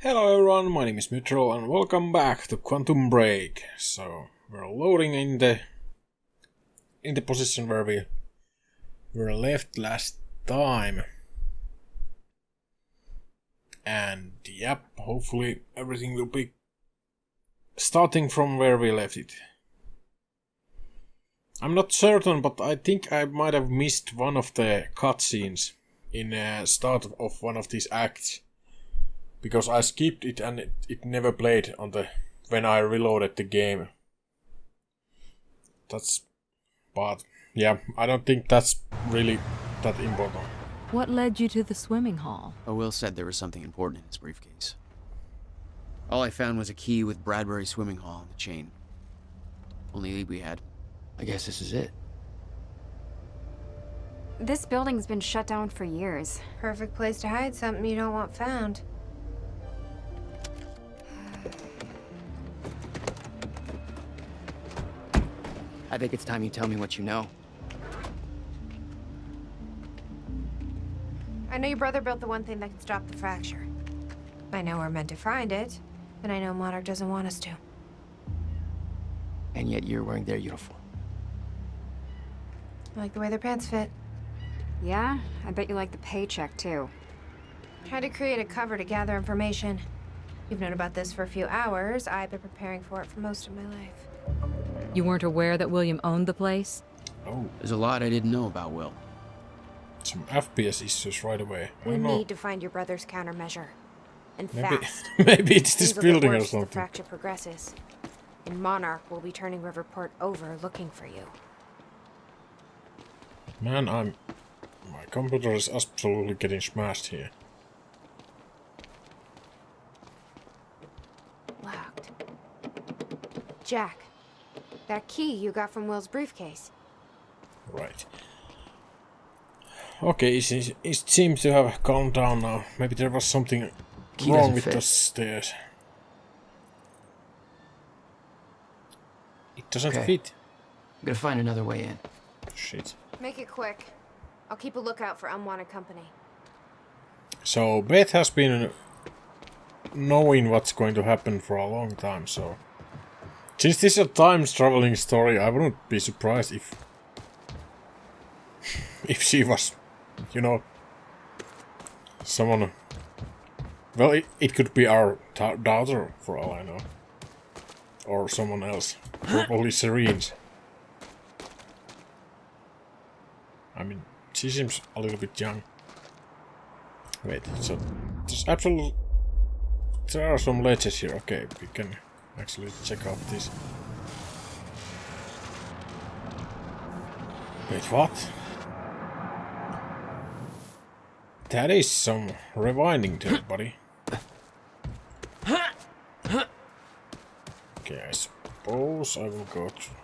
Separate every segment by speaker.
Speaker 1: Hello everyone, my name is Mythrell and welcome back to Quantum Break. So we're loading in the position where we were left last time. And yep, hopefully everything will be starting from where we left it. I'm not certain, but I think I might have missed one of the cutscenes in the start of one of these acts. Because I skipped it and it never played on when I reloaded the game. But yeah, I don't think that's really that important.
Speaker 2: What led you to the swimming hall?
Speaker 3: Will said there was something important in his briefcase. All I found was a key with Bradbury Swimming Hall on the chain. Only lead we had. I guess this is it.
Speaker 4: This building's been shut down for years.
Speaker 5: Perfect place to hide something you don't want found.
Speaker 3: I think it's time you tell me what you know.
Speaker 5: I know your brother built the one thing that can stop the fracture. I know we're meant to find it, and I know Monarch doesn't want us to.
Speaker 3: And yet you're wearing their uniform.
Speaker 5: I like the way their pants fit.
Speaker 4: Yeah? I bet you like the paycheck, too.
Speaker 5: Tried to create a cover to gather information. You've known about this for a few hours. I've been preparing for it for most of my life.
Speaker 2: You weren't aware that William owned the place?
Speaker 1: Oh,
Speaker 3: There's a lot I didn't know about Will.
Speaker 1: some FPS issues right away. I
Speaker 5: We
Speaker 1: don't know.
Speaker 5: need to find your brother's countermeasure. And
Speaker 1: Maybe,
Speaker 5: fast.
Speaker 1: maybe it's this
Speaker 5: Things will get
Speaker 1: building or
Speaker 5: worse as the
Speaker 1: something.
Speaker 5: fracture progresses. And Monarch will be turning Riverport over looking for you.
Speaker 1: Man, my computer is absolutely getting smashed here.
Speaker 5: Locked. Jack, that key you got from Will's briefcase.
Speaker 1: Right. Okay, it seems to have calmed down now. Maybe there was something
Speaker 3: Key
Speaker 1: wrong
Speaker 3: doesn't
Speaker 1: with
Speaker 3: fit.
Speaker 1: the stairs. It doesn't
Speaker 3: Okay.
Speaker 1: fit.
Speaker 3: I'm gonna find another way in.
Speaker 1: Shit.
Speaker 5: Make it quick. I'll keep a lookout for unwanted company.
Speaker 1: So Beth has been knowing what's going to happen for a long time, so since this is a time traveling story, I wouldn't be surprised if she was, you know, someone. Well, it could be our daughter for all I know, or someone else, probably Serene's. I mean, she seems a little bit young. Wait, so there are some ledges here. Okay, we can actually check out this. Wait, what? That is some rewinding to it, buddy. Okay, I suppose I will go through.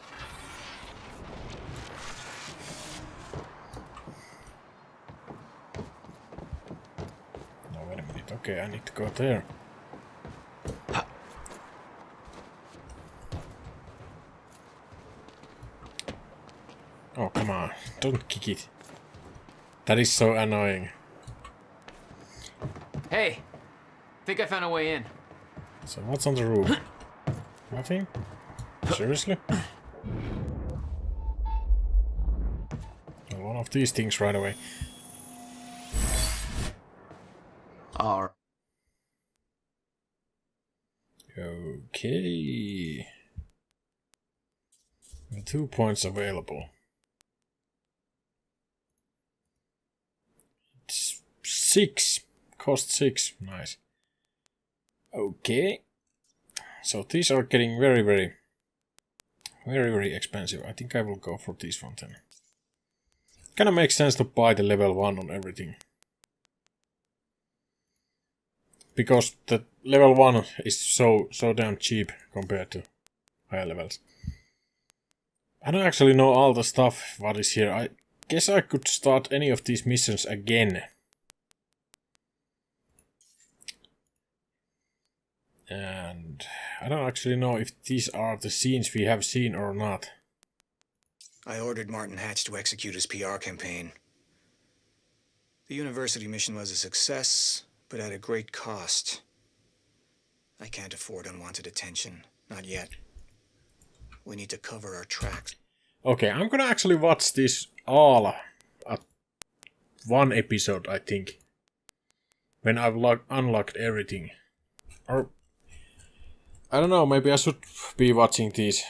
Speaker 1: No, wait a minute. Okay, I need to go there. Oh, come on. Don't kick it. That is so annoying.
Speaker 3: Hey! Think I found a way in.
Speaker 1: So what's on the roof? Nothing? Seriously? One of these things right away.
Speaker 3: Alright.
Speaker 1: Okay. 2 points available. It's 6. Cost 6. Nice. Okay. So these are getting very expensive. I think I will go for this one then. Kinda makes sense to buy the level 1 on everything. Because the level 1 is so damn cheap compared to higher levels. I don't actually know all the stuff what is here. I guess I could start any of these missions again. And I don't actually know if these are the scenes we have seen or not.
Speaker 6: I ordered Martin Hatch to execute his PR campaign. The university mission was a success, but at a great cost. I can't afford unwanted attention. Not yet. We need to cover our tracks.
Speaker 1: Okay, I'm gonna actually watch this all at one episode, I think. When I've unlocked everything. Or I don't know, maybe I should be watching these.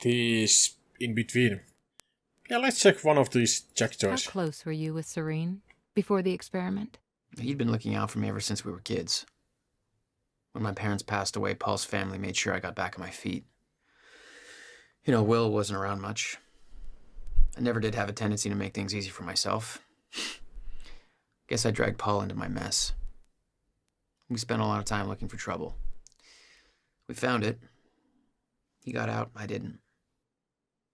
Speaker 1: These in between. Yeah, let's check one of these
Speaker 2: How
Speaker 1: checkpoints.
Speaker 2: close were you with Serene before the experiment?
Speaker 3: He'd been looking out for me ever since we were kids. When my parents passed away, Paul's family made sure I got back on my feet. You know, Will wasn't around much. I never did have a tendency to make things easy for myself. Guess I dragged Paul into my mess. We spent a lot of time looking for trouble. We found it. He got out, I didn't.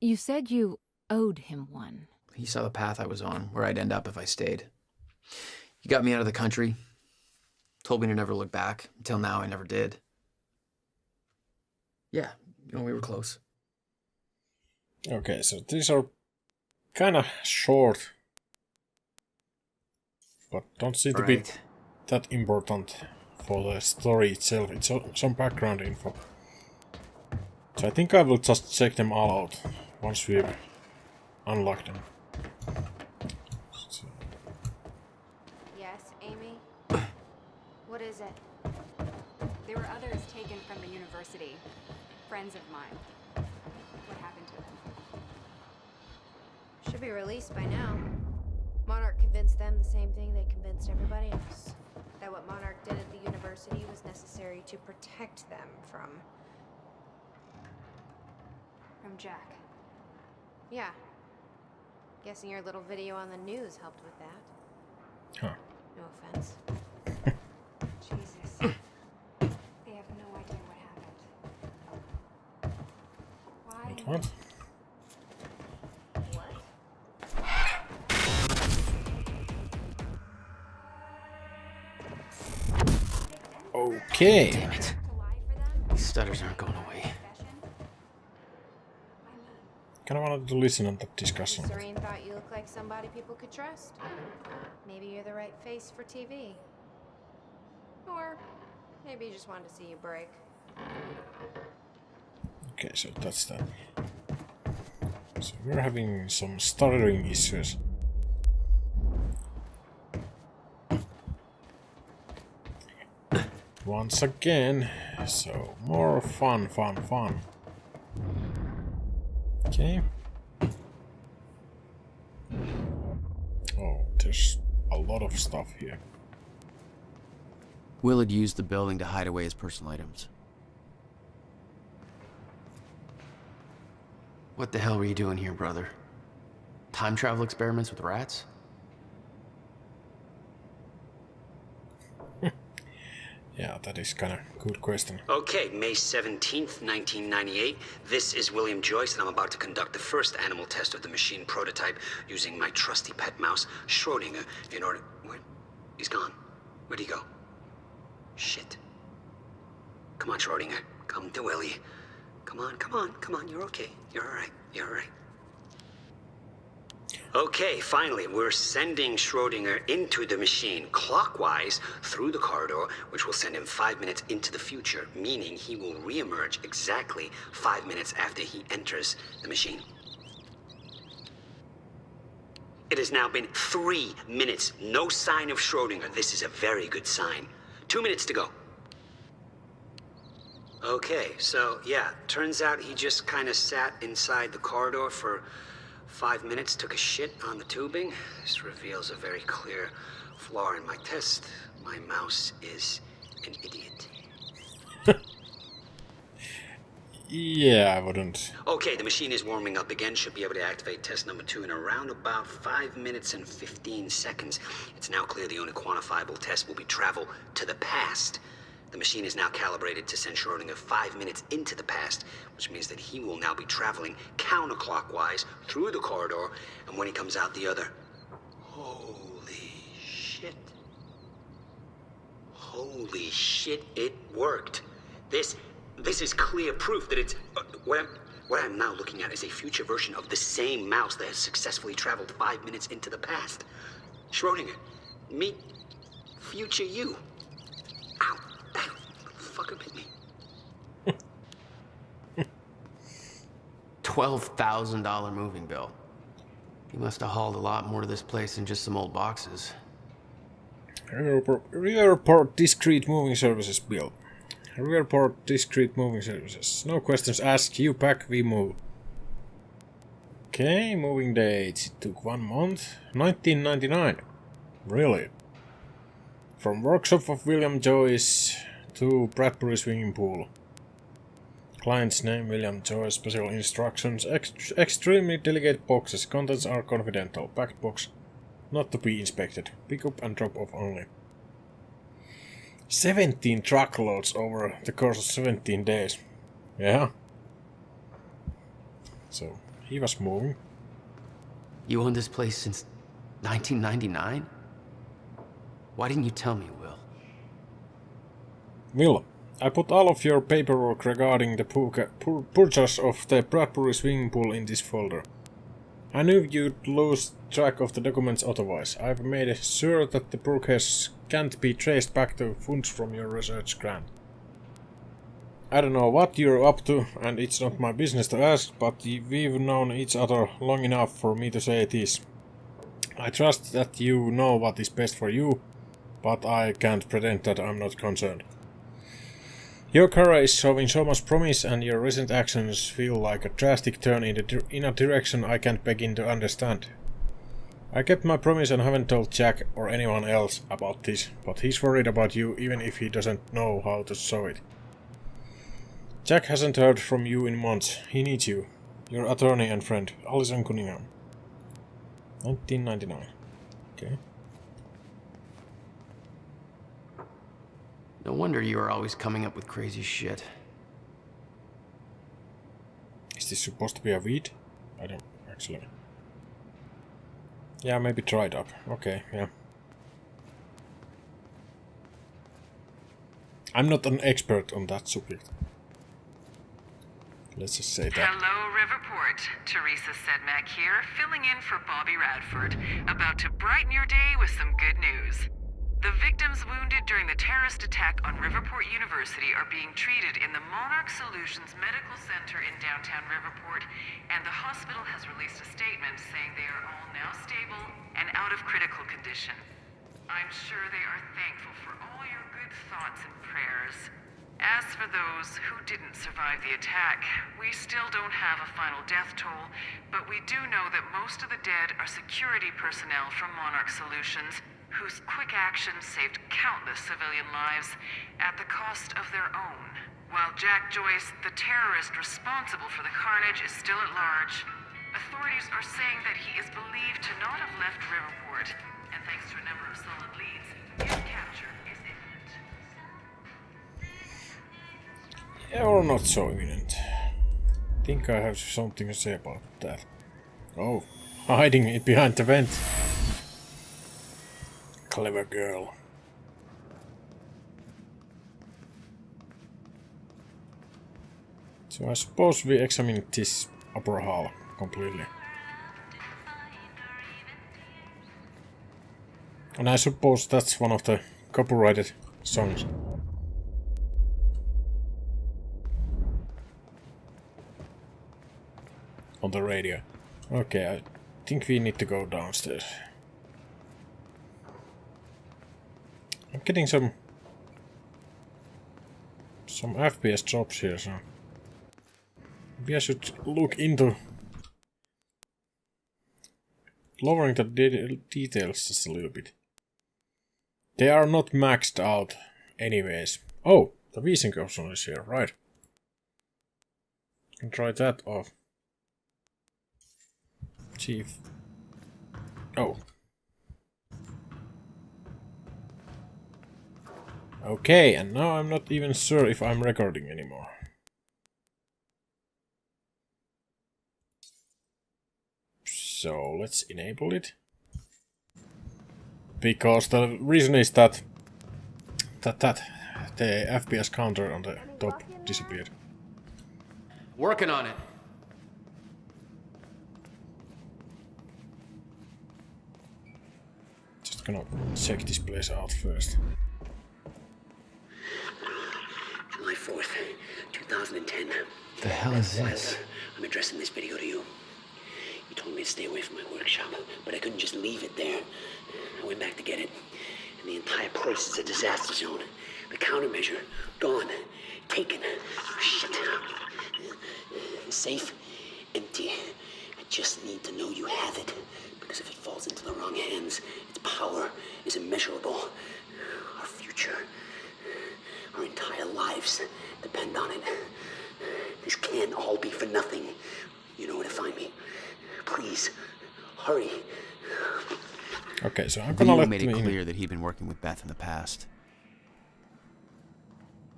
Speaker 2: You said you owed him one.
Speaker 3: He saw the path I was on, where I'd end up if I stayed. He got me out of the country, told me to never look back. Until now, I never did. Yeah, you know, we were close.
Speaker 1: Okay, so these are kinda short. But don't seem to be that important for the story itself. It's some background info. So I think I will just check them all out once we've unlocked them. So.
Speaker 5: Yes, Amy? What is it?
Speaker 4: There were others taken from the university. Friends of mine. What happened to them?
Speaker 5: Should be released by now. Monarch convinced them the same thing they convinced everybody else. That what Monarch did at the university was necessary to protect them from
Speaker 4: Jack.
Speaker 5: Yeah. Guessing your little video on the news helped with that.
Speaker 1: Huh.
Speaker 5: No offense.
Speaker 4: Jesus. They have no idea what happened. Why?
Speaker 1: What? Okay.
Speaker 3: Damn it. These stutters aren't going away.
Speaker 1: Kinda wanted to listen on that discussion.
Speaker 5: Serene thought you looked like somebody people could trust. Maybe you're the right face for TV. Or maybe you just wanted to see you break.
Speaker 1: Okay, so that's that. So we're having some stuttering issues. Once again, so more fun. Okay. Oh, there's a lot of stuff here.
Speaker 3: Will had used the building to hide away his personal items. What the hell were you doing here, brother? Time travel experiments with rats?
Speaker 1: Yeah, that is kind of good question.
Speaker 7: Okay, May 17th, 1998. This is William Joyce, and I'm about to conduct the first animal test of the machine prototype using my trusty pet mouse, Schrodinger, in order... Where? He's gone. Where'd he go? Shit. Come on, Schrodinger. Come to Willie. Come on. You're okay. You're alright. Okay, finally, we're sending Schrodinger into the machine clockwise through the corridor, which will send him 5 minutes into the future, meaning he will re-emerge exactly 5 minutes after he enters the machine. It has now been 3 minutes. No sign of Schrodinger. This is a very good sign. 2 minutes to go. Okay, so yeah, turns out he just kind of sat inside the corridor for 5 minutes, took a shit on the tubing. This reveals a very clear flaw in my test. My mouse is an idiot.
Speaker 1: Yeah, I wouldn't.
Speaker 7: Okay, the machine is warming up again. Should be able to activate test number 2 in around about 5 minutes and 15 seconds. It's now clear the only quantifiable test will be travel to the past. The machine is now calibrated to send Schrodinger 5 minutes into the past, which means that he will now be traveling counterclockwise through the corridor, and when he comes out the other... Holy shit. Holy shit, it worked. This is clear proof that it's... What I'm now looking at is a future version of the same mouse that has successfully traveled 5 minutes into the past. Schrodinger, meet future you. Ow, ow, fucker bit me.
Speaker 3: $12,000 moving bill. You must have hauled a lot more to this place than just some old boxes.
Speaker 1: Rearport discrete moving services bill. Rearport discrete moving services. No questions asked. You pack, we move. Okay, moving dates. It took 1 month. 1999. Really? From workshop of William Joyce to Bradbury swimming pool. Client's name William Joyce. Special instructions. Extremely delicate boxes. Contents are confidential. Packed box not to be inspected. Pick up and drop off only. 17 truckloads over the course of 17 days. Yeah. So, he was moving.
Speaker 3: You owned this place since 1999? Why didn't you tell me, Will?
Speaker 1: Will, I put all of your paperwork regarding the purchase of the Bradbury swimming pool in this folder. I knew you'd lose track of the documents otherwise. I've made sure that the purchase can't be traced back to funds from your research grant. I don't know what you're up to, and it's not my business to ask, but we've known each other long enough for me to say this. I trust that you know what is best for you, but I can't pretend that I'm not concerned. Your career is showing so much promise, and your recent actions feel like a drastic turn in a direction I can't begin to understand. I kept my promise and haven't told Jack or anyone else about this, but he's worried about you even if he doesn't know how to show it. Jack hasn't heard from you in months. He needs you. Your attorney and friend, Alison Cunningham. 1999. Okay.
Speaker 3: No wonder you are always coming up with crazy shit.
Speaker 1: Is this supposed to be a weed? I don't actually. Yeah, maybe dried up. Okay, yeah. I'm not an expert on that subject. Let's just say that.
Speaker 8: Hello, Riverport. Teresa Sedmak here, filling in for Bobby Radford, about to brighten your day with some good news. The victims wounded during the terrorist attack on Riverport University are being treated in the Monarch Solutions Medical Center in downtown Riverport, and the hospital has released a statement saying they are all now stable and out of critical condition. I'm sure they are thankful for all your good thoughts and prayers. As for those who didn't survive the attack, we still don't have a final death toll, but we do know that most of the dead are security personnel from Monarch Solutions, whose quick actions saved countless civilian lives at the cost of their own. While Jack Joyce, the terrorist responsible for the carnage, is still at large, authorities are saying that he is believed to not have left Riverport, and thanks to a number of solid leads, his capture is imminent.
Speaker 1: Yeah, or not so imminent. I think I have something to say about that. Oh, hiding it behind the vent. Clever girl. So I suppose we examined this upper hall completely. And I suppose that's one of the copyrighted songs. On the radio. Okay, I think we need to go downstairs. I'm getting some FPS drops here, so maybe I should look into lowering the details just a little bit. They are not maxed out anyways. Oh, the VSync option is here, right. Can try that off. Chief. Oh. Okay, and now I'm not even sure if I'm recording anymore. So let's enable it. Because the reason is that the FPS counter on the top disappeared.
Speaker 3: Working on it.
Speaker 1: just gonna check this place out first.
Speaker 7: July 4th, 2010.
Speaker 3: The hell is this?
Speaker 7: I'm addressing this video to you. You told me to stay away from my workshop, but I couldn't just leave it there. I went back to get it, and the entire place is a disaster zone. The countermeasure, gone, taken. Shit. The safe, empty. I just need to know you have it, because if it falls into the wrong hands, its power is immeasurable. Our future, our entire lives depend on it. This can't all be for nothing. You know where to find me. Please, hurry.
Speaker 1: Okay, so I'm gonna
Speaker 3: Leo
Speaker 1: let
Speaker 3: made it
Speaker 1: me in.
Speaker 3: clear that he'd been working with Beth in the past.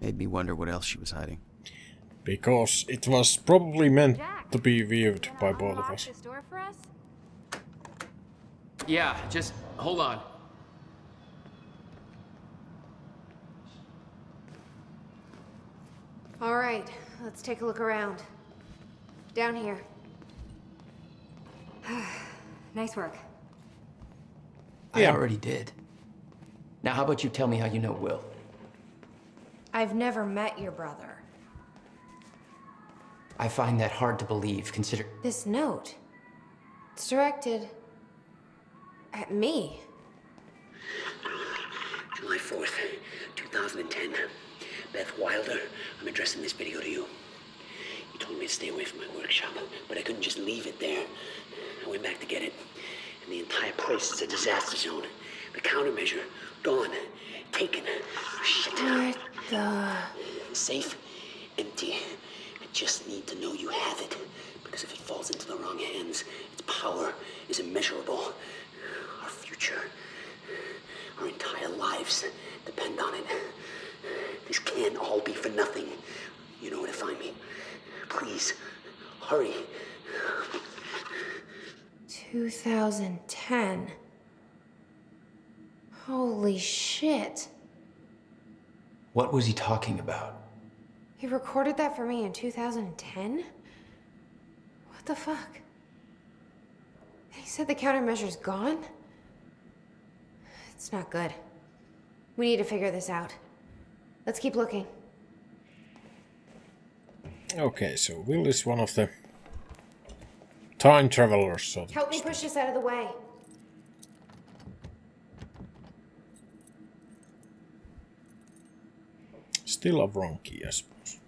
Speaker 3: Made me wonder what else she was hiding.
Speaker 1: Because it was probably meant
Speaker 4: Jack,
Speaker 1: to be viewed
Speaker 4: gonna
Speaker 1: by both of
Speaker 4: unlock
Speaker 1: us.
Speaker 4: this door for us?
Speaker 3: Yeah, just hold on.
Speaker 5: All right, let's take a look around. Down here.
Speaker 4: Nice work.
Speaker 3: I
Speaker 1: Yeah.
Speaker 3: already did. Now how about you tell me how you know Will?
Speaker 5: I've never met your brother.
Speaker 3: I find that hard to believe, consider...
Speaker 5: This note. It's directed at me.
Speaker 7: July 4th, 2010. Beth Wilder, I'm addressing this video to you. You told me to stay away from my workshop, but I couldn't just leave it there. I went back to get it, and the entire place is a disaster zone. The countermeasure, gone, taken. Shit.
Speaker 5: What the...
Speaker 7: Safe, empty. I just need to know you have it, because if it falls into the wrong hands, its power is immeasurable. Our future, our entire lives depend on it. This can't all be for nothing. You know where to find me. Please, hurry.
Speaker 5: 2010. Holy shit.
Speaker 3: What was he talking about?
Speaker 5: He recorded that for me in 2010? What the fuck? He said the countermeasure's gone? It's not good. We need to figure this out. Let's keep looking.
Speaker 1: Okay, so Will is one of the time travelers, so to
Speaker 5: Help me
Speaker 1: speak.
Speaker 5: push this out of the way.
Speaker 1: Still a wrong key, I suppose.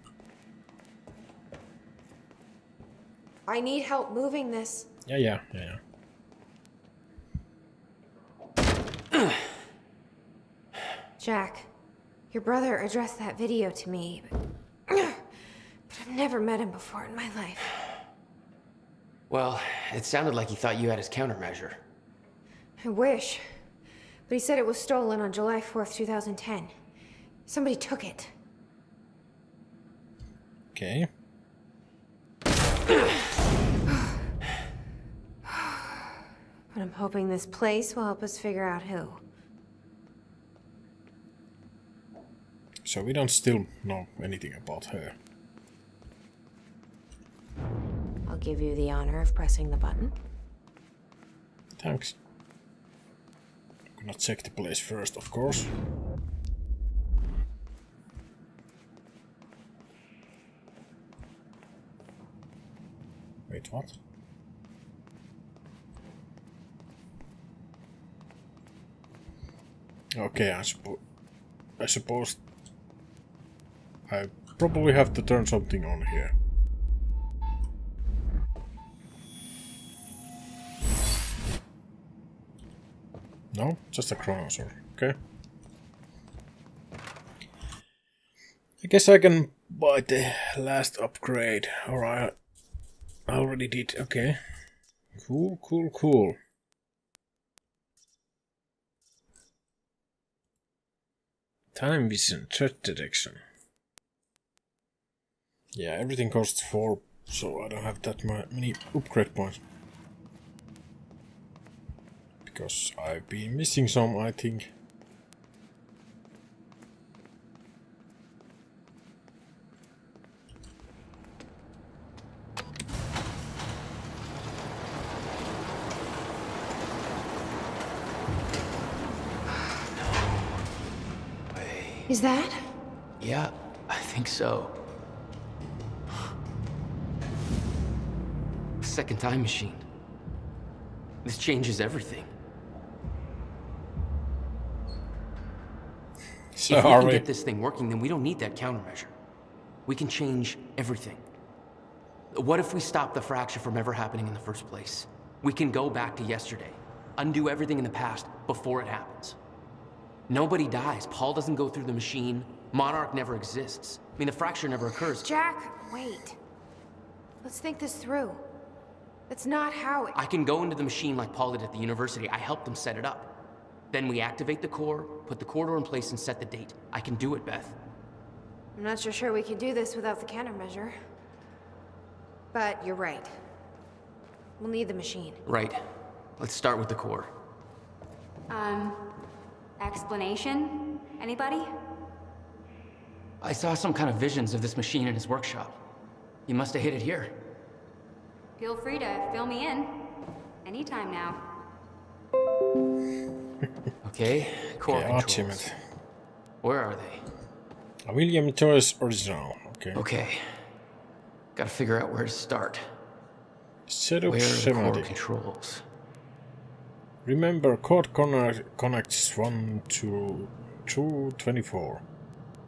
Speaker 5: I need help moving this.
Speaker 1: Yeah.
Speaker 5: Jack, your brother addressed that video to me, but I've never met him before in my life.
Speaker 3: Well, it sounded like he thought you had his countermeasure.
Speaker 5: I wish. But he said it was stolen on July 4th, 2010. Somebody took it.
Speaker 1: Okay.
Speaker 5: But I'm hoping this place will help us figure out who.
Speaker 1: So we don't still know anything about her.
Speaker 5: I'll give you the honor of pressing the button.
Speaker 1: Thanks. I'm gonna check the place first, of course. Wait, what? Okay, I suppose I probably have to turn something on here. No, just a chronosaur. Okay. I guess I can buy the last upgrade. Alright. I already did. Okay. Cool. Time vision, threat detection. Yeah, everything costs 4, so I don't have that many upgrade points. Because I've been missing some, I think.
Speaker 5: Is that?
Speaker 3: Yeah, I think so. Second time machine. This changes everything.
Speaker 1: So
Speaker 3: If we
Speaker 1: are
Speaker 3: can
Speaker 1: we?
Speaker 3: get this thing working, then we don't need that countermeasure. We can change everything. What if we stop the fracture from ever happening in the first place? We can go back to yesterday, undo everything in the past before it happens. Nobody dies. Paul doesn't go through the machine. Monarch never exists. I mean, the fracture never occurs.
Speaker 5: Jack, wait. Let's think this through. That's not how it...
Speaker 3: I can go into the machine like Paul did at the university. I helped them set it up. Then we activate the core, put the corridor in place, and set the date. I can do it, Beth.
Speaker 5: I'm not so sure we can do this without the countermeasure. But you're right. We'll need the machine.
Speaker 3: Right. Let's start with the core.
Speaker 4: Explanation? Anybody?
Speaker 3: I saw some kind of visions of this machine in his workshop. You must have hid it here.
Speaker 4: Feel free to fill me in. Anytime now.
Speaker 3: Okay, core
Speaker 1: Okay,
Speaker 3: controls.
Speaker 1: achievement.
Speaker 3: Where are they?
Speaker 1: A William Joyce original. Okay.
Speaker 3: Okay. Gotta figure out where to start.
Speaker 1: Setup
Speaker 3: Where are the core
Speaker 1: 70.
Speaker 3: controls?
Speaker 1: Remember, code connects 1 to 224.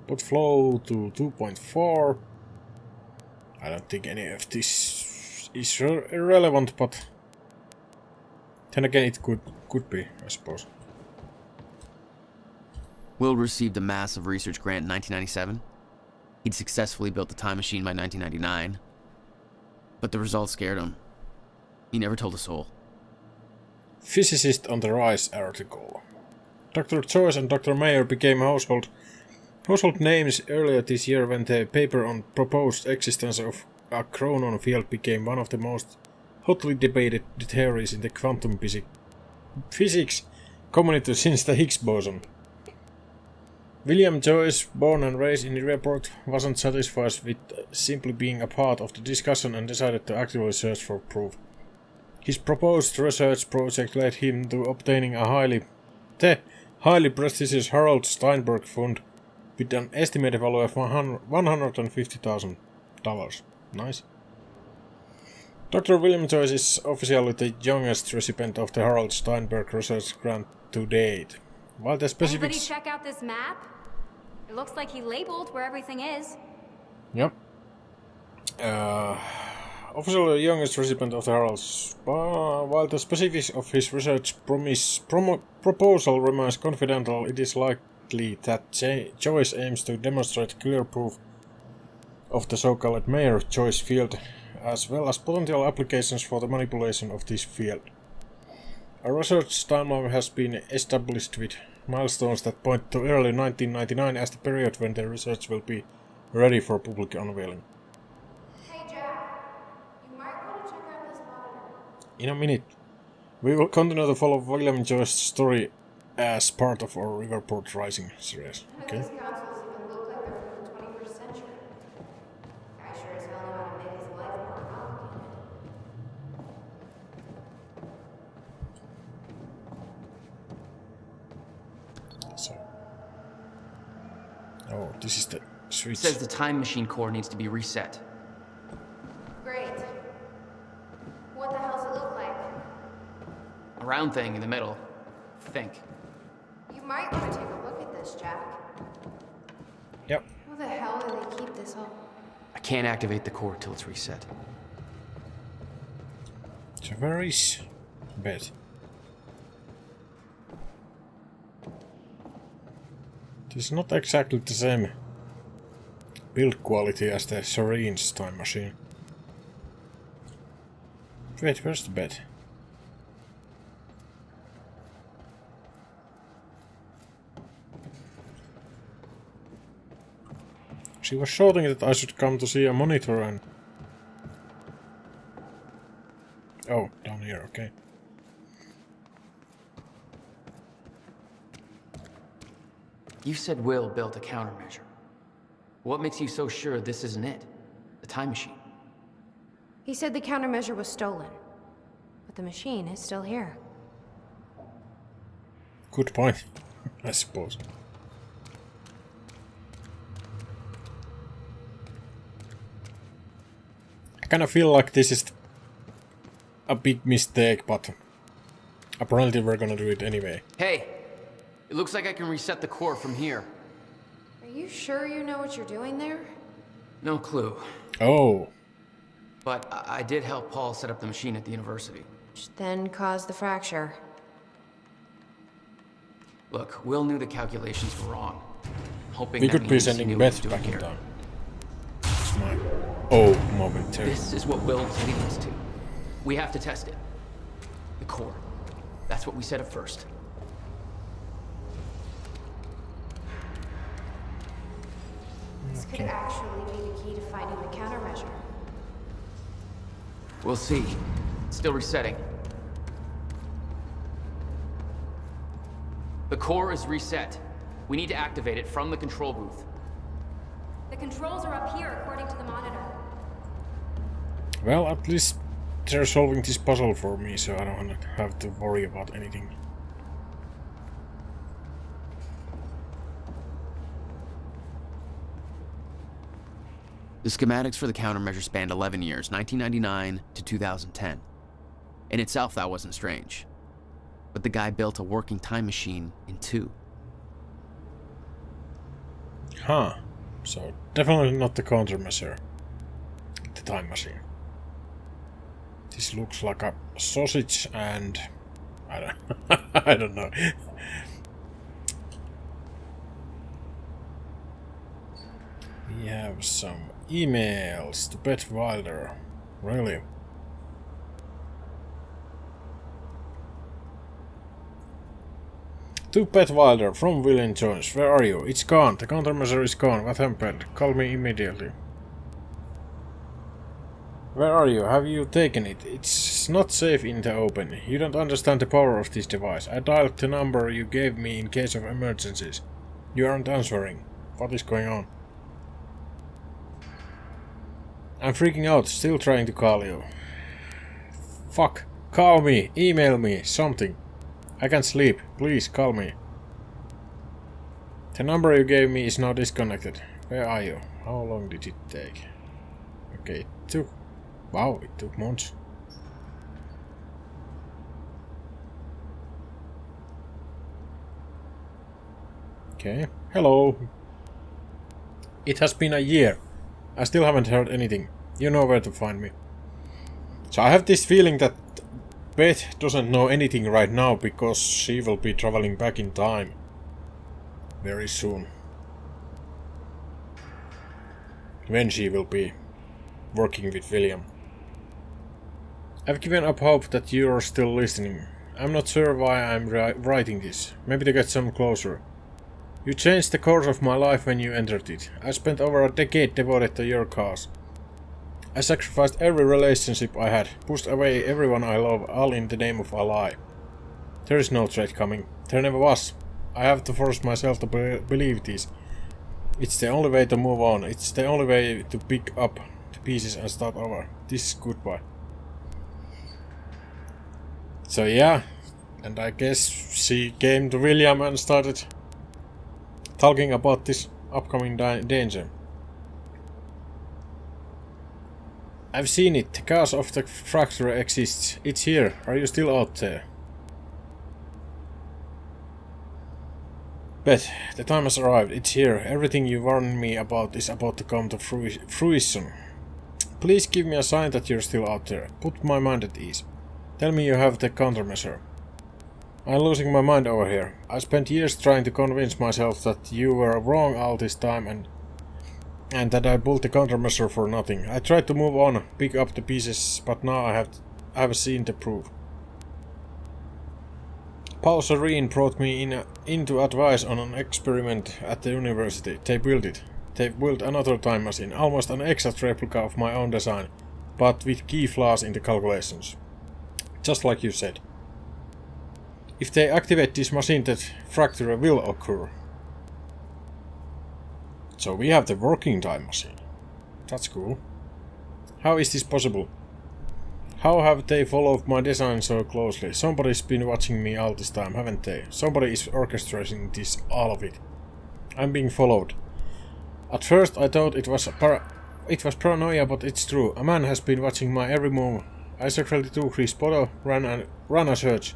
Speaker 1: Put flow to 2.4. I don't think any of this is irrelevant, but then again it could be, I suppose.
Speaker 9: Will received a massive research grant in 1997. He'd successfully built the time machine by 1999. But the results scared him. He never told a soul.
Speaker 1: Physicist on the Rise article. Dr. Joyce and Dr. Mayer became household names earlier this year when the paper on proposed existence of a chronon field became one of the most hotly debated theories in the quantum physics community since the Higgs boson. William Joyce, born and raised in Newport, wasn't satisfied with simply being a part of the discussion and decided to actively search for proof. His proposed research project led him to obtaining the highly prestigious Harold Steinberg Fund with an estimated value of $150,000. Nice. Dr. William Joyce is officially the youngest recipient of the Harold Steinberg Research Grant to date. While the
Speaker 4: Anybody
Speaker 1: specifics...
Speaker 4: check out this map? It looks like he labeled where everything is.
Speaker 1: Yep. Officially the youngest recipient of the Harold's, while the specifics of his research proposal remains confidential, it is likely that Joyce aims to demonstrate clear proof of the so-called Mayer-Joyce field, as well as potential applications for the manipulation of this field. A research timeline has been established with milestones that point to early 1999 as the period when the research will be ready for public unveiling. In a minute, we will continue to follow William Joyce's story as part of our Riverport Rising series. Okay.
Speaker 5: These consoles even look like they're from the 21st century. I sure as hell know how to make his life more complicated.
Speaker 1: So. Oh, this is the switch.
Speaker 3: It says the time machine core needs to be reset.
Speaker 5: Great. What the hell does it look like?
Speaker 3: A round thing in the middle. Think.
Speaker 5: You might want to take a look at this, Jack.
Speaker 1: Yep.
Speaker 5: How the hell do they keep this all?
Speaker 3: I can't activate the core till it's reset.
Speaker 1: So where is bed? It is not exactly the same build quality as the Serene's time machine. Wait, where's the bed? She was shouting that I should come to see a monitor and... Oh, down here, okay.
Speaker 3: You said Will built a countermeasure. What makes you so sure this isn't it? The time machine?
Speaker 5: He said the countermeasure was stolen. But the machine is still here.
Speaker 1: Good point, I suppose. I kind of feel like this is a big mistake, but apparently we're gonna do it anyway.
Speaker 3: Hey, it looks like I can reset the core from here.
Speaker 5: Are you sure you know what you're doing there?
Speaker 3: No clue.
Speaker 1: Oh,
Speaker 3: But I did help Paul set up the machine at the university.
Speaker 5: Which then caused the fracture.
Speaker 3: Look, Will knew the calculations were wrong. Hoping
Speaker 1: we
Speaker 3: that
Speaker 1: could be
Speaker 3: means he
Speaker 1: sending
Speaker 3: knew what he was
Speaker 1: Beth
Speaker 3: doing
Speaker 1: back in
Speaker 3: here.
Speaker 1: time. It's my moment too.
Speaker 3: This is what Will is leading us to. We have to test it. The core. That's what we set up first.
Speaker 5: This could actually be the key to finding the countermeasure.
Speaker 3: We'll see. Still resetting. The core is reset. We need to activate it from the control booth.
Speaker 4: The controls are up here, according to the monitor.
Speaker 1: Well, at least they're solving this puzzle for me, so I don't have to worry about anything.
Speaker 9: The schematics for the countermeasure spanned 11 years, 1999 to 2010. In itself, that wasn't strange. But the guy built a working time machine in 2.
Speaker 1: Huh. So, definitely not the countermeasure. The time machine. This looks like a sausage and... I don't know. We have some emails to Beth Wilder. Really? To Beth Wilder from William Jones. Where are you? It's gone. The countermeasure is gone. What happened? Call me immediately. Where are you? Have you taken it? It's not safe in the open. You don't understand the power of this device. I dialed the number you gave me in case of emergencies. You aren't answering. What is going on? I'm freaking out. Still trying to call you. Fuck. Call me. Email me. Something. I can't sleep. Please call me. The number you gave me is now disconnected. Where are you? How long did it take? Okay, it took... Wow, it took months. Okay. Hello. It has been a year. I still haven't heard anything. You know where to find me. So I have this feeling that Beth doesn't know anything right now because she will be traveling back in time very soon. When she will be working with William. I've given up hope that you are still listening. I'm not sure why I'm writing this. Maybe to get some closure. You changed the course of my life when you entered it. I spent over a decade devoted to your cause. I sacrificed every relationship I had, pushed away everyone I love, all in the name of a lie. There is no threat coming. There never was. I have to force myself to believe this. It's the only way to move on. It's the only way to pick up the pieces and start over. This is goodbye. So yeah, and I guess she came to William and started talking about this upcoming danger. I've seen it. The cause of the fracture exists. It's here. Are you still out there? Beth, the time has arrived. It's here. Everything you warned me about is about to come to fruition. Please give me a sign that you're still out there. Put my mind at ease. Tell me you have the countermeasure. I'm losing my mind over here. I spent years trying to convince myself that you were wrong all this time and that I pulled the countermeasure for nothing. I tried to move on, pick up the pieces, but now I have seen the proof. Paul Serene brought me into advice on an experiment at the university. They built it. They built another time machine, almost an exact replica of my own design, but with key flaws in the calculations. Just like you said. If they activate this machine, that fracture will occur. So we have the working time machine. That's cool. How is this possible? How have they followed my design so closely? Somebody's been watching me all this time, haven't they? Somebody is orchestrating this, all of it. I'm being followed. At first I thought it was it was paranoia, but it's true. A man has been watching my every move. I secretly took his photo, ran a search.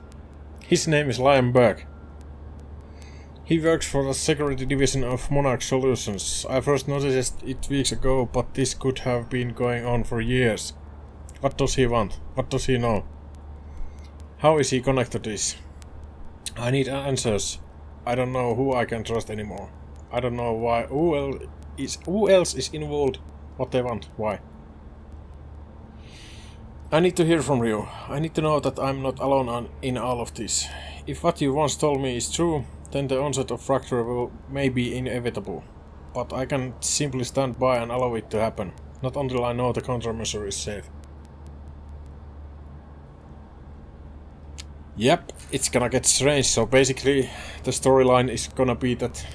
Speaker 1: His name is Liam Burke. He works for the security division of Monarch Solutions. I first noticed it weeks ago, but this could have been going on for years. What does he want? What does he know? How is he connected to this? I need answers. I don't know who I can trust anymore. I don't know why. Who else is involved? What they want? Why? I need to hear from you. I need to know that I'm not alone in all of this. If what you once told me is true, then the onset of fracture may be inevitable. But I can simply stand by and allow it to happen. Not until I know the countermeasure is safe. Yep, it's gonna get strange. So basically, the storyline is gonna be that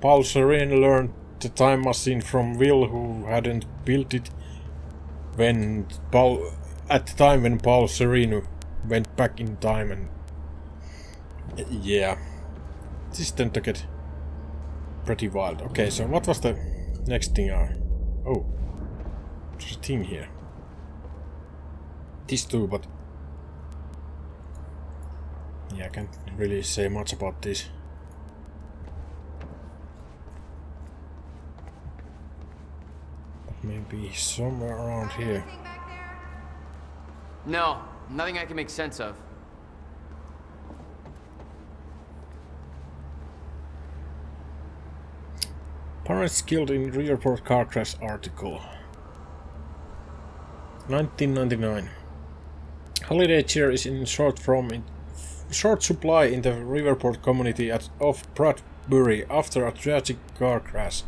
Speaker 1: Paul Serene learned the time machine from Will, who hadn't built it at the time when Paul Serene went back in time, and yeah, this tend to get pretty wild. Okay, so what was the next thing? Oh, there's a thing here. This too, but yeah, I can't really say much about this. But maybe somewhere around here.
Speaker 3: No, nothing I can make sense of.
Speaker 1: Parents killed in Riverport car crash article. 1999. Holiday cheer is in short supply in the Riverport community of Bradbury after a tragic car crash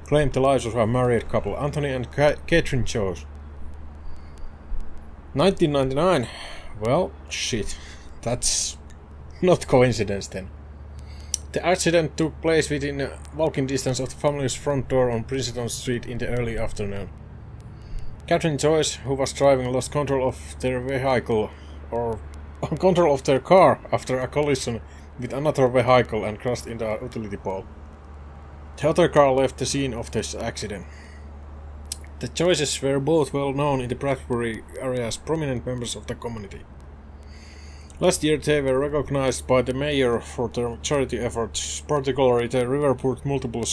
Speaker 1: claimed the lives of a married couple, Anthony and Catherine Jones. 1999. Well, shit. That's not coincidence then. The accident took place within walking distance of the family's front door on Princeton Street in the early afternoon. Catherine Joyce, who was driving, lost control of their vehicle, or control of their car after a collision with another vehicle and crashed into a utility pole. The other car left the scene of this accident. The Joyces were both well known in the Bradbury area as prominent members of the community. Last year they were recognized by the mayor for their charity efforts, particularly the Riverport Multiple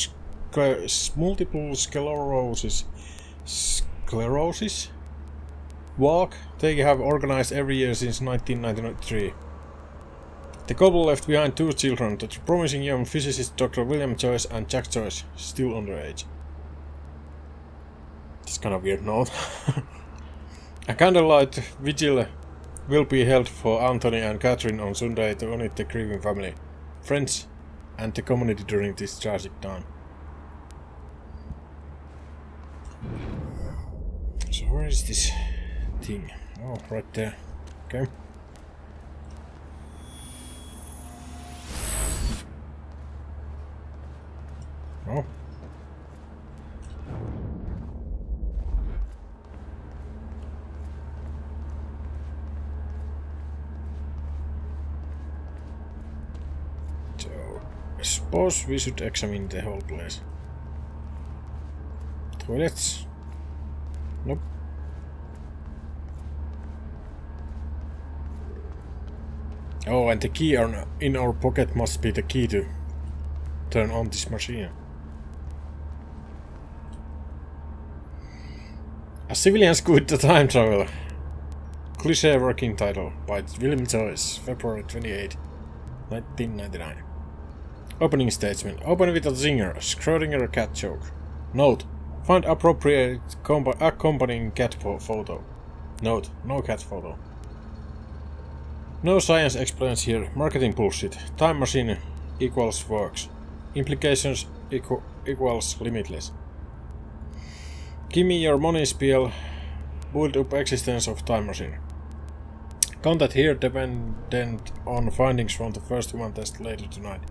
Speaker 1: Sclerosis Walk they have organized every year since 1993. The couple left behind two children, the promising young physicist Dr. William Joyce and Jack Joyce, still underage. That's kind of weird note. A candlelight vigil will be held for Anthony and Catherine on Sunday to honor the grieving family, friends, and the community during this tragic time. So where is this thing? Oh, right there. Okay. Oh. So, I suppose we should examine the whole place. Toilets? Nope. Oh, and the key in our pocket must be the key to turn on this machine. A Civilian's Guide to Time Travel. Cliché working title by William Joyce, February 28, 1999. Opening statement. Open with a zinger, Schrödinger cat joke. Note. Find appropriate accompanying cat photo. Note. No cat photo. No science explains here. Marketing bullshit. Time machine equals works. Implications equals limitless. Give me your money spiel. Build up existence of time machine. Content here dependent on findings from the first human test later tonight.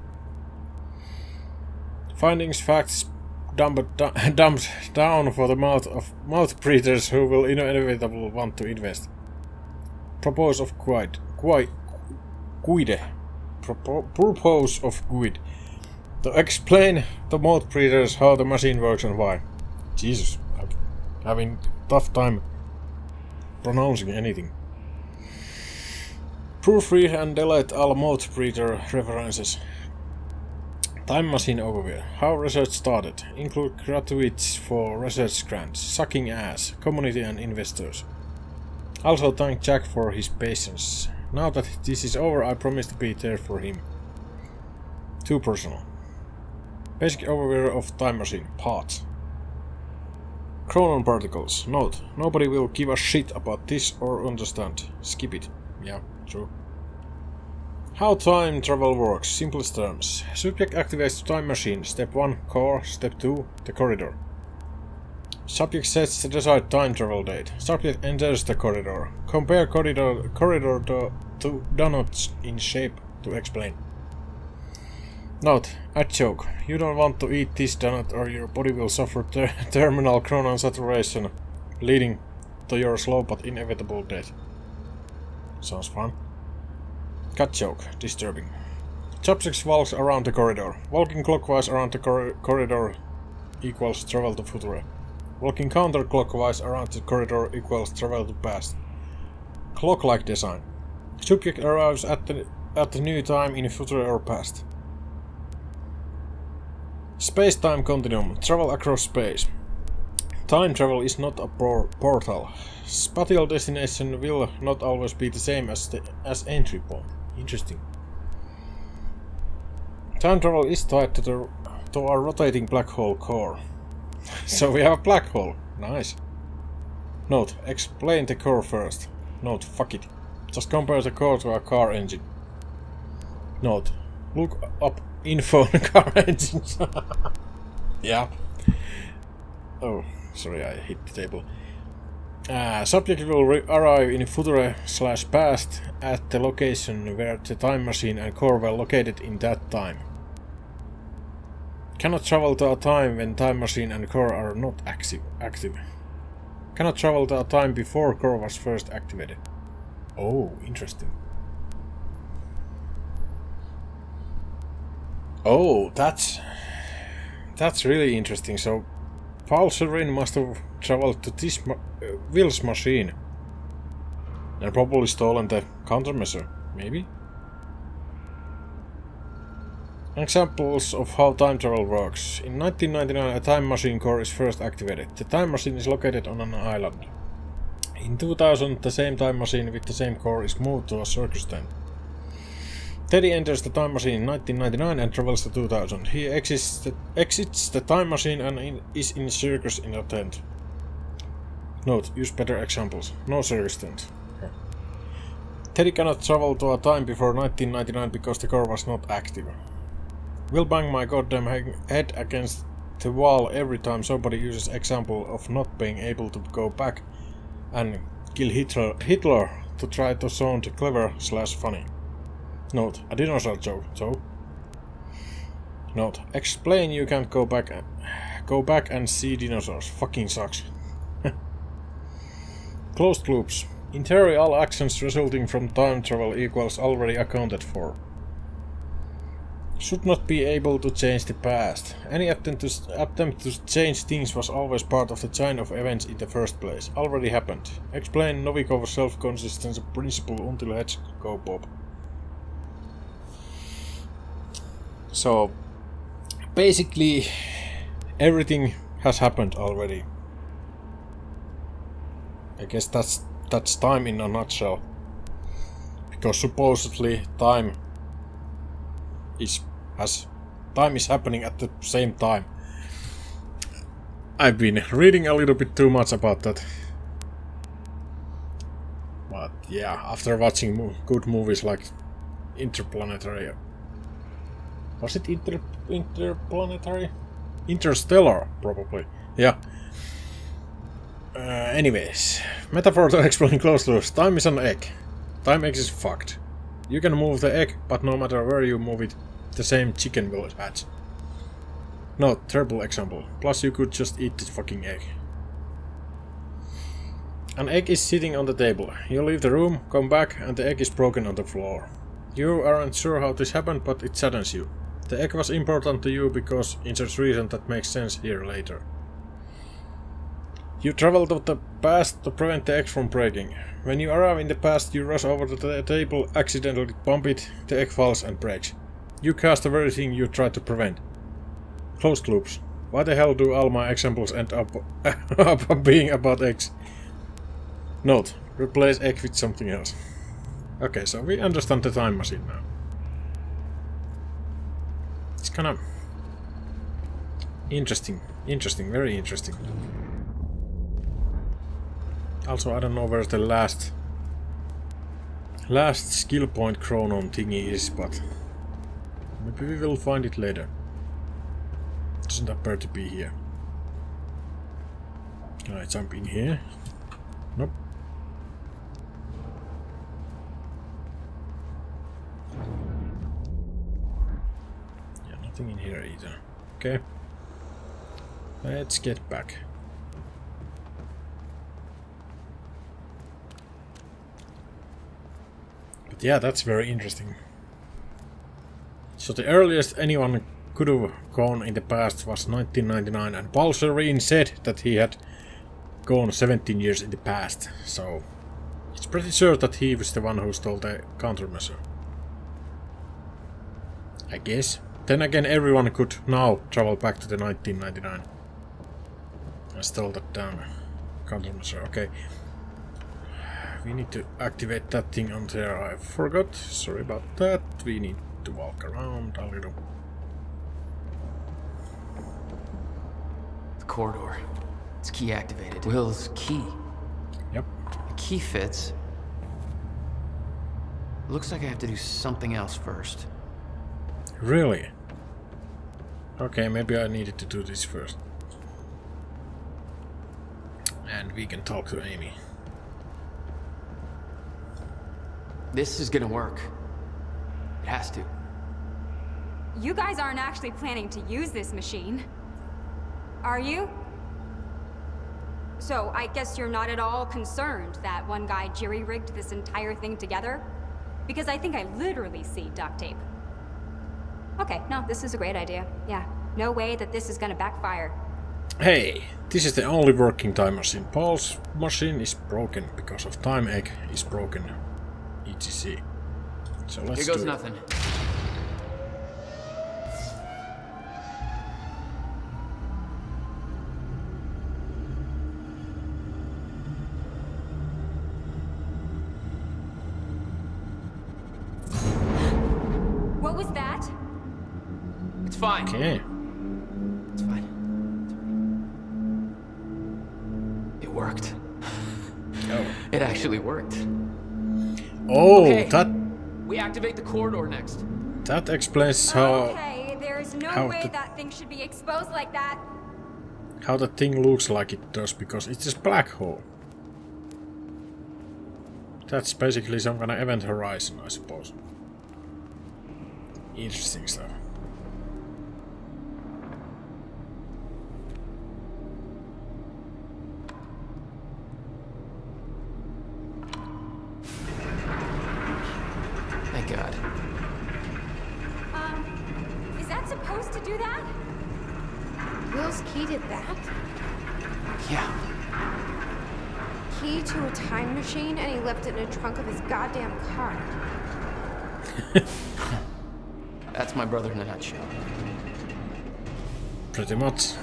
Speaker 1: Findings, facts dumped down for the mouth breathers who will inevitably want to invest. Propose of guide. Purpose of guide. To explain the moth breeders how the machine works and why. Jesus, I'm having tough time pronouncing anything. Proofread and delete all moth breeder references. Time machine overview. How research started. Include gratuities for research grants. Sucking ass. Community and investors. Also thank Jack for his patience. Now that this is over, I promise to be there for him. Too personal. Basic overview of time machine. Parts. Chronon particles. Note. Nobody will give a shit about this or understand. Skip it. Yeah, true. How time travel works. Simplest terms. Subject activates the time machine. Step 1, core. Step 2, the corridor. Subject sets the desired time travel date. Subject enters the corridor. Compare corridor to donuts in shape to explain. Note, add joke. You don't want to eat this donut or your body will suffer terminal chronon saturation, leading to your slow but inevitable death. Sounds fun. Cut joke. Disturbing. Subject walks around the corridor. Walking clockwise around the corridor equals travel to future. Walking counterclockwise around the corridor equals travel to past. Clock-like design. Subject arrives at the new time in future or past. Space-time continuum. Travel across space. Time travel is not a portal. Spatial destination will not always be the same as entry point. Interesting. Time travel is tied to a rotating black hole core. So we have a black hole. Nice. Note, explain the core first. Note, fuck it. Just compare the core to a car engine. Note, look up info on car engines. Yeah. Oh, sorry, I hit the table. Subject will arrive in future/past at the location where the time machine and core were located in that time. Cannot travel to a time when time machine and core are not active. Cannot travel to a time before core was first activated. Oh, interesting. Oh, that's really interesting. So Paul Serene must have traveled to this Will's machine and probably stolen the countermeasure, maybe? Examples of how time travel works. In 1999, a time machine core is first activated. The time machine is located on an island. In 2000, the same time machine with the same core is moved to a circus tent. Teddy enters the time machine in 1999 and travels to 2000. He exits the time machine and is in circus in a tent. Note, use better examples. No circus tent. Teddy cannot travel to a time before 1999 because the core was not active. Will bang my goddamn head against the wall every time somebody uses example of not being able to go back and kill Hitler to try to sound clever/funny. Note, a dinosaur joke, so. Note, explain you can't go back and see dinosaurs. Fucking sucks. Closed loops. In theory, all actions resulting from time travel equals already accounted for. Should not be able to change the past. Any attempt to change things was always part of the chain of events in the first place. Already happened. Explain Novikov's self-consistency principle until heads go bob. So, basically, everything has happened already. I guess that's time in a nutshell. Because supposedly time is happening at the same time. I've been reading a little bit too much about that. But yeah, after watching good movies like Interplanetary. Was it Interplanetary? Interstellar, probably. Yeah. Anyways, metaphor to explain closed loops. Time is an egg. Time X is fucked. You can move the egg, but no matter where you move it, the same chicken will hatch. No, terrible example. Plus you could just eat the fucking egg. An egg is sitting on the table. You leave the room, come back, and the egg is broken on the floor. You aren't sure how this happened, but it saddens you. The egg was important to you because insert reason that makes sense here later. You travel to the past to prevent the egg from breaking. When you arrive in the past, you rush over to the table, accidentally bump it, the egg falls and breaks. You cast the very thing you tried to prevent. Closed loops. Why the hell do all my examples end up being about eggs? Note. Replace egg with something else. Okay, so we understand the time machine now. It's kind of interesting, very interesting. Also, I don't know where the last skill point chronon thingy is, but maybe we will find it later. Doesn't appear to be here. Can I jump in here? Nope. Yeah, nothing in here either. Okay. Let's get back. But yeah, that's very interesting. So the earliest anyone could have gone in the past was 1999, and Paul Serene said that he had gone 17 years in the past, so it's pretty sure that he was the one who stole the countermeasure. I guess. Then again, everyone could now travel back to the 1999. I stole that damn countermeasure. Okay. We need to activate that thing on there. I forgot. Sorry about that. We need to walk around a little.
Speaker 3: The corridor. It's key activated. Will's key.
Speaker 1: Yep.
Speaker 3: The key fits. Looks like I have to do something else first.
Speaker 1: Really? Okay, maybe I needed to do this first. And we can talk to Amy.
Speaker 3: This is gonna work. It has to.
Speaker 4: You guys aren't actually planning to use this machine, are you? So I guess you're not at all concerned that one guy jerry-rigged this entire thing together? Because I think I literally see duct tape. Okay, no, this is a great idea. Yeah, no way that this is gonna backfire.
Speaker 1: Hey, this is the only working time machine. Paul's machine is broken because of time egg is broken. ETC. So let's
Speaker 3: Here goes
Speaker 1: do
Speaker 3: nothing.
Speaker 4: What was that?
Speaker 3: It's fine.
Speaker 1: Okay.
Speaker 3: It's fine. It worked.
Speaker 1: Oh.
Speaker 3: It actually worked.
Speaker 1: Oh,
Speaker 3: Okay.
Speaker 1: that
Speaker 3: We activate the corridor next.
Speaker 1: explains how
Speaker 4: Okay, there's no
Speaker 1: how
Speaker 4: way
Speaker 1: the-
Speaker 4: that thing should be exposed like that.
Speaker 1: how the thing looks like it does, because it's this black hole. That's basically some kind of event horizon, I suppose. Interesting stuff.
Speaker 3: Thank God.
Speaker 4: Is that supposed to do that?
Speaker 5: Will's key did that?
Speaker 3: Yeah.
Speaker 5: Key to a time machine, and he left it in the trunk of his goddamn car.
Speaker 3: That's my brother in a nutshell.
Speaker 1: Pretty much.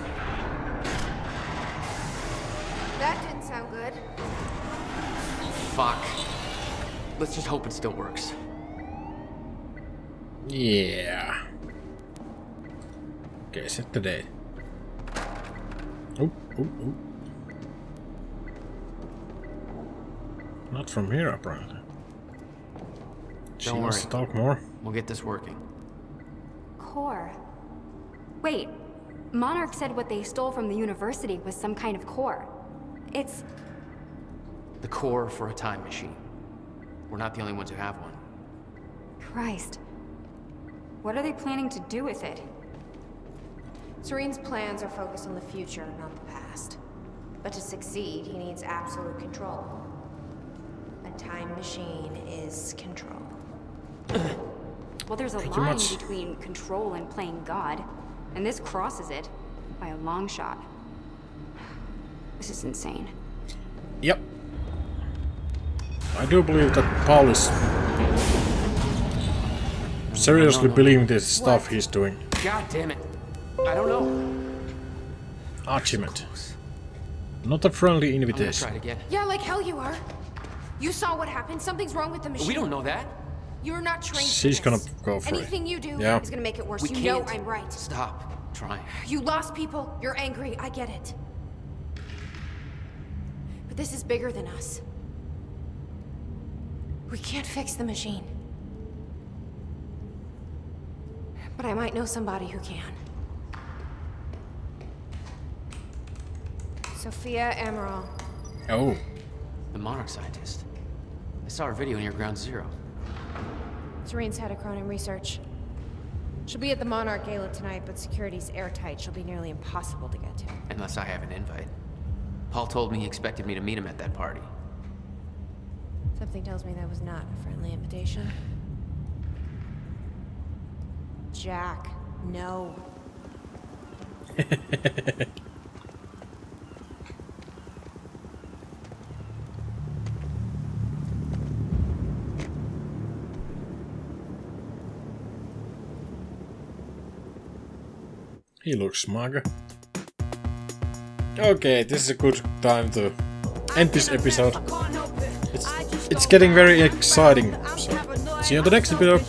Speaker 5: That didn't sound good.
Speaker 3: Fuck. Let's just hope it still works.
Speaker 1: Yeah. Okay, set the date. Oh, oh, oh. Not from here, apparently. She
Speaker 3: Don't
Speaker 1: wants
Speaker 3: worry.
Speaker 1: to talk more.
Speaker 3: We'll get this working.
Speaker 4: Core. Wait, Monarch said what they stole from the university was some kind of core. It's...
Speaker 3: The core for a time machine. We're not the only ones who have one.
Speaker 4: Christ. What are they planning to do with it?
Speaker 5: Serene's plans are focused on the future, not the past. But to succeed, he needs absolute control. A time machine is control.
Speaker 4: Well, there's a
Speaker 1: Pretty
Speaker 4: line
Speaker 1: much.
Speaker 4: between control and playing God, and this crosses it by a long shot. This is insane.
Speaker 1: Yep. I do believe that Paul is seriously believing this stuff he's doing.
Speaker 3: God damn it. I don't know.
Speaker 1: Archiment. Not a friendly
Speaker 3: I'm gonna
Speaker 1: invitation.
Speaker 3: try it again.
Speaker 5: Yeah, like hell you are. You saw what happened. Something's wrong with the machine.
Speaker 3: We don't know that.
Speaker 5: You're not trained
Speaker 1: She's
Speaker 5: for
Speaker 1: gonna
Speaker 5: this.
Speaker 1: go for it.
Speaker 5: Anything you do
Speaker 1: Yeah.
Speaker 5: is gonna make it worse.
Speaker 3: We
Speaker 5: You
Speaker 3: can't.
Speaker 5: know I'm right.
Speaker 3: Stop trying.
Speaker 5: You lost people. You're angry. I get it. But this is bigger than us. We can't fix the machine. But I might know somebody who can. Sophia Amaral.
Speaker 1: Oh.
Speaker 3: The Monarch scientist. I saw her video near Ground Zero.
Speaker 5: Serene's had a Cronin research. She'll be at the Monarch Gala tonight, but security's airtight. She'll be nearly impossible to get to.
Speaker 3: Unless I have an invite. Paul told me he expected me to meet him at that party.
Speaker 5: Something tells me that was not a friendly invitation. Jack, no.
Speaker 1: He looks smug. Okay, this is a good time to end this episode. It's getting very exciting. So, see you on the next episode.